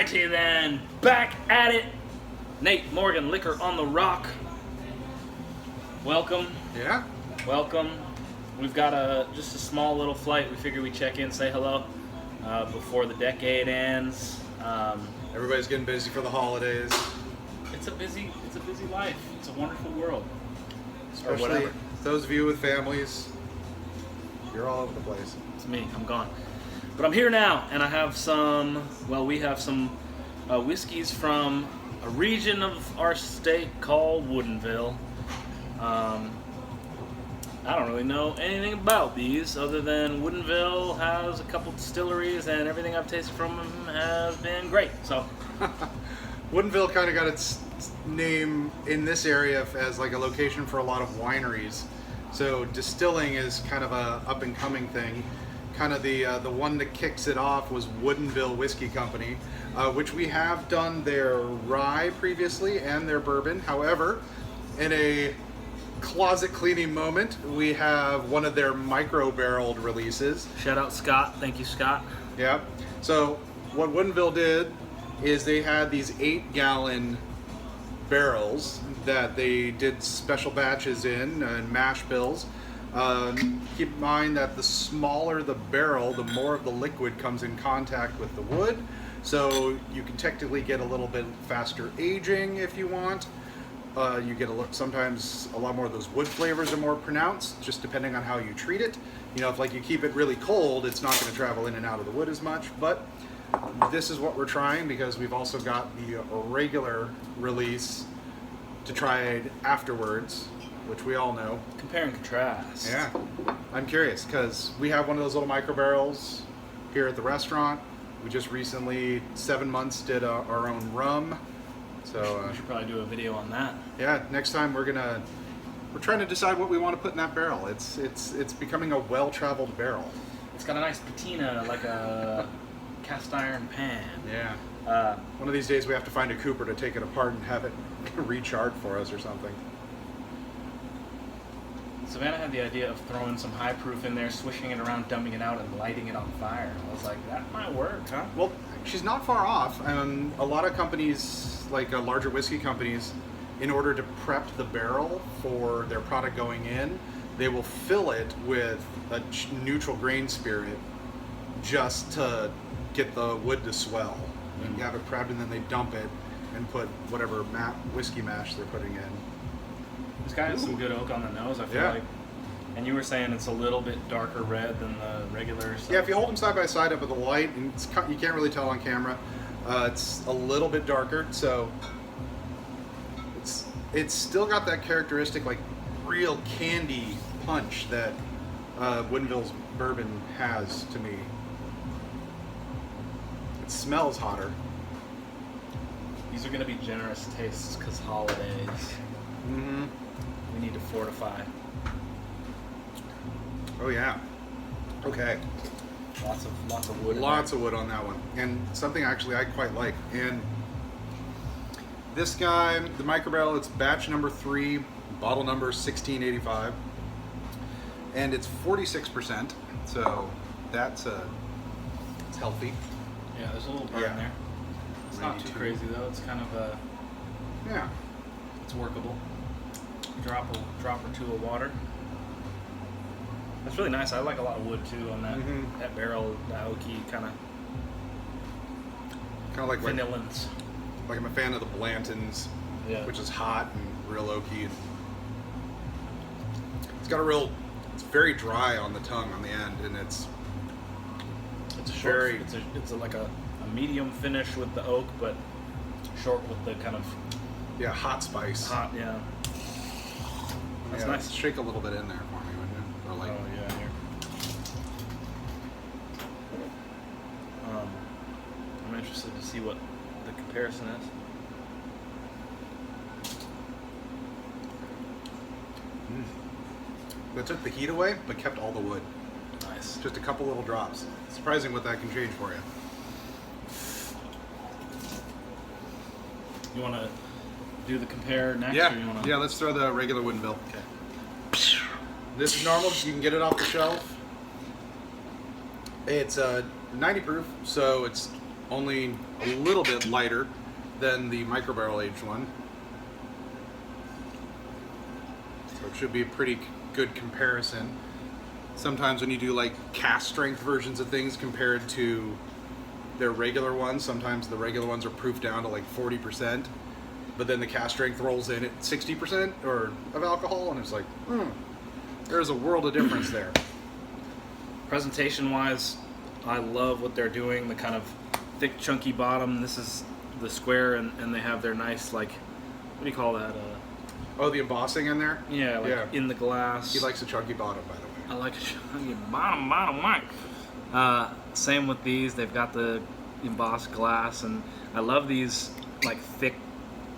Alrighty then, back at it. Nate Morgan, Liquor on the Rock. Welcome. Yeah. Welcome. We've got just a small little flight. We figured we'd check in, say hello before the decade ends. Everybody's getting busy for the holidays. It's a busy life. It's a wonderful world. Especially those of you with families. You're all over the place. It's me. I'm gone. But I'm here now, and I have we have some whiskeys from a region of our state called Woodinville. I don't really know anything about these other than Woodinville has a couple distilleries, and everything I've tasted from them has been great. So, Woodinville kind of got its name in this area as like a location for a lot of wineries. So distilling is kind of a up and coming thing. Kind of the one that kicks it off was Woodinville Whiskey Company, which we have done their rye previously and their bourbon. However, in a closet cleaning moment, we have one of their micro-barreled releases. Shout out Scott. Thank you, Scott. Yeah. So what Woodinville did is they had these 8-gallon barrels that they did special batches in and mash bills. Keep in mind that the smaller the barrel, the more of the liquid comes in contact with the wood. So you can technically get a little bit faster aging if you want. You get sometimes a lot more of those wood flavors are more pronounced, just depending on how you treat it. You know, if like you keep it really cold, it's not going to travel in and out of the wood as much. But this is what we're trying because we've also got the regular release to try it afterwards, which we all know. Compare and contrast. Yeah. I'm curious because we have one of those little micro barrels here at the restaurant. We just recently, 7 months, did our own rum. So we should probably do a video on that. Yeah, next time we're trying to decide what we want to put in that barrel. It's becoming a well-traveled barrel. It's got a nice patina, like a cast iron pan. Yeah. One of these days we have to find a cooper to take it apart and have it recharred for us or something. Savannah had the idea of throwing some high proof in there, swishing it around, dumping it out, and lighting it on fire. I was like, that might work, huh? Well, she's not far off. A lot of companies, like larger whiskey companies, in order to prep the barrel for their product going in, they will fill it with a neutral grain spirit just to get the wood to swell. And have it prepped, and then they dump it and put whatever whiskey mash they're putting in. This guy has some good oak on the nose, I feel like. And you were saying it's a little bit darker red than the regular stuff. Yeah, if you hold them side by side up with the light, and you can't really tell on camera, it's a little bit darker, so it's still got that characteristic, like, real candy punch that Woodinville's bourbon has to me. It smells hotter. These are going to be generous tastes because holidays. Mm-hmm. We need to fortify. Oh yeah. Okay. Lots of wood. Lots of wood on that one, and something actually I quite like. And this guy, the micro barrel, it's batch number 3, bottle number 1685, and it's 46%. So it's healthy. Yeah, there's a little burn there. It's not too crazy though. It's kind of yeah. It's workable. Drop or two of water. That's really nice. I like a lot of wood too on that that barrel, that oaky kind of like vanillins. Like I'm a fan of the Blantons, which is hot and real oaky. It's very dry on the tongue on the end, and it's like a medium finish with the oak, but short with the kind of hot spice. Hot, yeah. That's nice. Shake a little bit in there for me, wouldn't you? Or like, oh yeah, here. I'm interested to see what the comparison is. That took the heat away, but kept all the wood. Nice. Just a couple little drops. Surprising what that can change for you. You want to do the compare next? Yeah. Or you wanna... Yeah, let's throw the regular Woodinville. Okay. This is normal. You can get it off the shelf. It's 90 proof, so it's only a little bit lighter than the microbarrel aged one. So it should be a pretty good comparison. Sometimes when you do like cast strength versions of things compared to their regular ones, sometimes the regular ones are proofed down to like 40%, but then the cast strength rolls in at 60% or of alcohol, and it's like, there's a world of difference there. Presentation wise, I love what they're doing, the kind of thick chunky bottom. This is the square, and they have their nice, like, what do you call that? Oh, the embossing in there? Yeah, like in the glass. He likes a chunky bottom, by the way. I like a chunky bottom, Mike. Same with these. They've got the embossed glass, and I love these like thick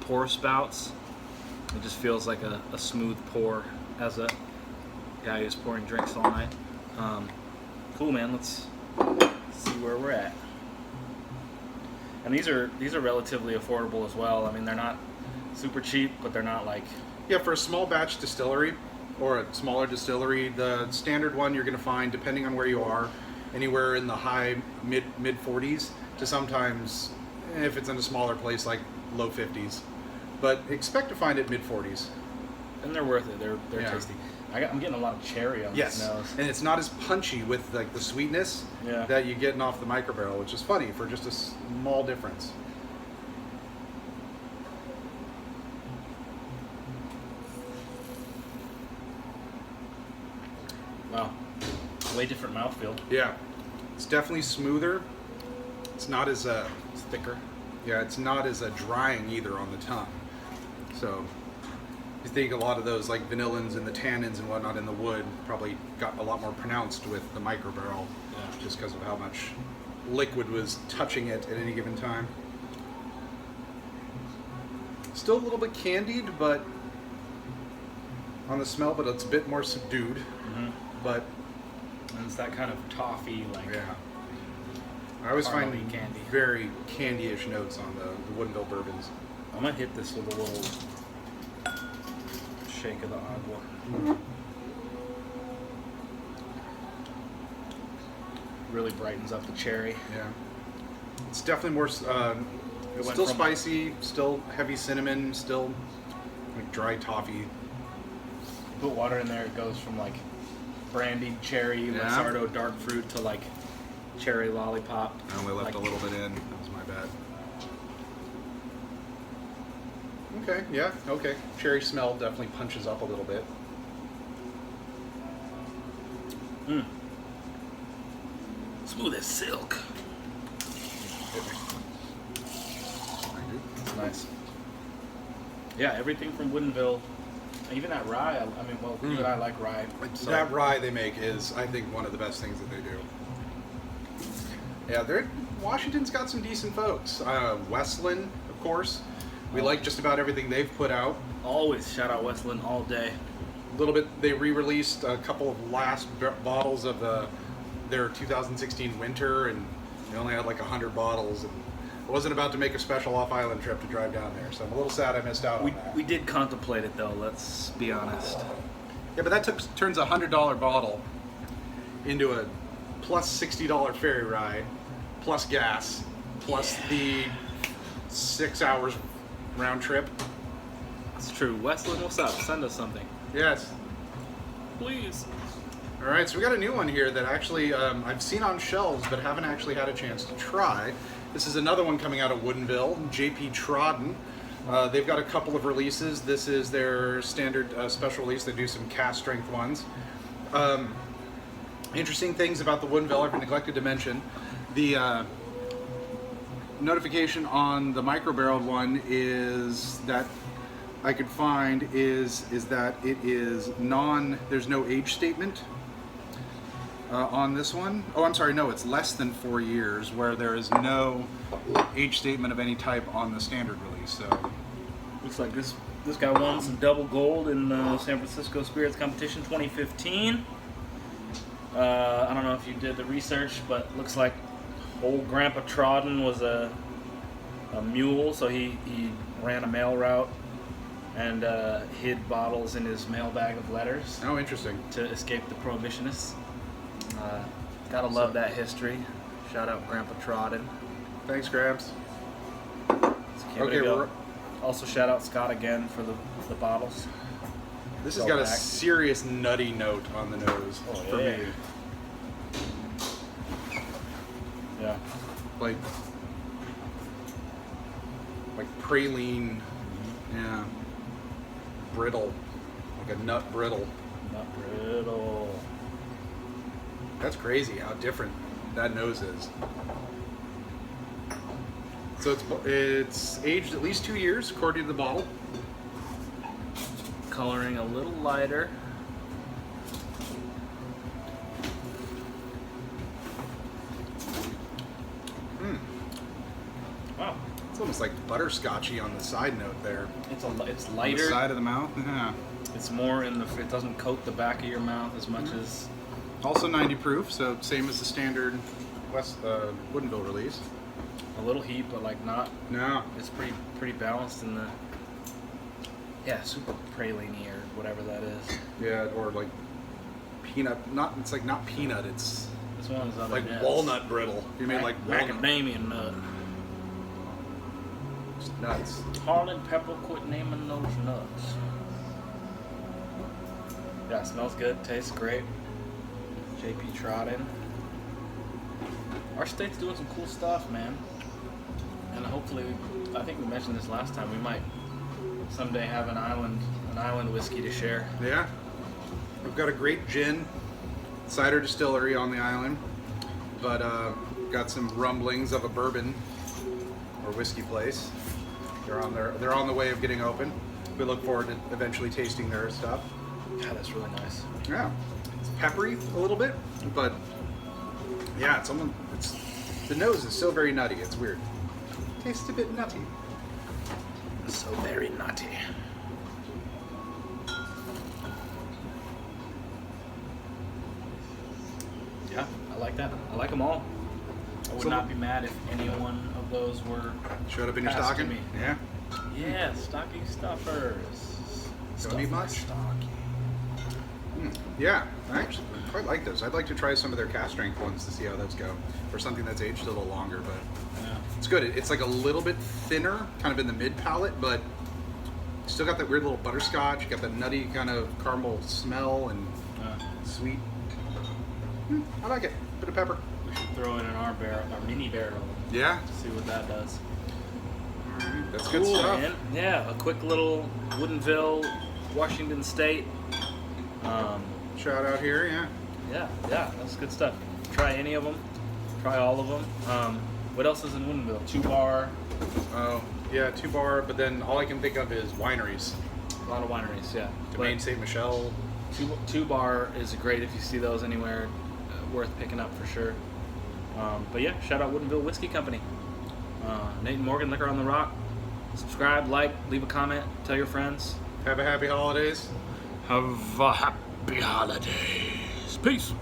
pour spouts. It just feels like a smooth pour as a guy who's pouring drinks all night. Cool, man. Let's see where we're at. And these are relatively affordable as well. I mean, they're not super cheap, but they're not like... Yeah, for a small batch distillery or a smaller distillery, the standard one you're going to find, depending on where you are, anywhere in the high mid 40s to sometimes, if it's in a smaller place, like low 50s. But expect to find it mid 40s. And they're worth it. They're tasty. I'm getting a lot of cherry on this nose. And it's not as punchy with like the sweetness that you get off the microbarrel, which is funny for just a small difference. Wow, way different mouthfeel. Yeah, it's definitely smoother. It's not as it's thicker. Yeah, it's not as drying either on the tongue. So I think a lot of those like vanillins and the tannins and whatnot in the wood probably got a lot more pronounced with the microbarrel, just because of how much liquid was touching it at any given time. Still a little bit candied, but on the smell, but it's a bit more subdued. But and it's that kind of toffee, like I always find candy. Very candy-ish notes on the Woodinville bourbons. I might hit this with a little shake of the agua. Really brightens up the cherry. Yeah, it's definitely more. Still spicy, still heavy cinnamon, still like dry toffee. Put water in there, it goes from like brandied cherry, Luxardo dark fruit to like cherry lollipop. I only left a little bit in. That was my bad. Okay, yeah, okay. Cherry smell definitely punches up a little bit. Smooth as silk. Nice. Yeah, everything from Woodinville. Even that rye, I mean, well, you and I like rye. So. That rye they make is, I think, one of the best things that they do. Yeah, Washington's got some decent folks. Westland, of course. We like just about everything they've put out. Always shout out Westland all day. A little bit, they re-released a couple of last bottles of their 2016 winter, and they only had like 100 bottles. And I wasn't about to make a special off-island trip to drive down there, so I'm a little sad I missed out on that. We did contemplate it though, let's be honest. Yeah, but that turns a $100 bottle into a plus $60 ferry ride, plus gas, plus the 6 hours round trip. It's true. Westland, what's up? Send us something. Yes. Please. All right, so we got a new one here that actually I've seen on shelves but haven't actually had a chance to try. This is another one coming out of Woodinville, JP Trodden. They've got a couple of releases. This is their standard special release. They do some cast strength ones. Interesting things about the Woodinville I've neglected to mention. The notification on the microbarreled one is that I could find is that it is there's no age statement on this one. Oh, I'm sorry, no, it's less than 4 years, where there is no age statement of any type on the standard release. So looks like this guy won some double gold in the San Francisco Spirits Competition 2015. I don't know if you did the research, but looks like old Grandpa Trodden was a mule, so he ran a mail route and hid bottles in his mailbag of letters. Oh, interesting. To escape the prohibitionists. Gotta love that history. Shout out Grandpa Trodden. Thanks, Grabs. Let's give it a go. Also, shout out Scott again for the bottles. This has got a serious nutty note on the nose for me. Yeah. Like praline. Yeah. Brittle. Like a nut brittle. Nut brittle. That's crazy how different that nose is. So it's aged at least 2 years according to the bottle. Coloring a little lighter. Wow. It's almost like butterscotchy on the side note there. It's lighter. On the side of the mouth. Yeah. It's more in the. It doesn't coat the back of your mouth as much as. Also 90 proof, so same as the standard Woodinville release. A little heat, but like not. No. It's pretty balanced in the. Yeah, super praline-y or whatever that is. Yeah, or like peanut. It's like not peanut. It's this one's like walnut brittle. You mean like macadamia nut? Just nuts. Harlan Pepper, quit naming those nuts. Yeah, it smells good. Tastes great. JP Trodden. Our state's doing some cool stuff, man. And hopefully, I think we mentioned this last time. We might someday have an island whiskey to share. Yeah, we've got a great gin cider distillery on the island, but got some rumblings of a bourbon or whiskey place. They're on the way of getting open. We look forward to eventually tasting their stuff. Yeah, that's really nice. Yeah, it's peppery a little bit, but yeah, the nose is so very nutty. It's weird. Tastes a bit nutty. So very nutty. Yeah, I like that. I like them all. I would not be mad if any one of those were showed up in your passed to stocking. me. Yeah. Yeah, stocking stuffers. Don't need much. Stocking. Yeah, I actually quite like those. I'd like to try some of their cast strength ones to see how those go, or something that's aged a little longer. But yeah, it's good. It's like a little bit thinner, kind of in the mid palate, but still got that weird little butterscotch. You got that nutty kind of caramel smell and sweet. I like it. Bit of pepper. we should throw it in our mini barrel. Yeah. To see what that does. All right, that's Cool, good stuff. man. Yeah, a quick little Woodinville, Washington State. Shout out here, Yeah, that's good stuff. Try any of them. Try all of them. What else is in Woodinville? 2 Bar. Oh, yeah, 2 Bar, but then all I can think of is wineries. A lot of wineries, yeah. Domaine St. Michel. 2 Bar is great if you see those anywhere. Worth picking up for sure. But yeah, shout out Woodinville Whiskey Company. Nate and Morgan, Liquor on the Rock. Subscribe, like, leave a comment, tell your friends. Have a happy holidays. Have a happy holidays. Peace.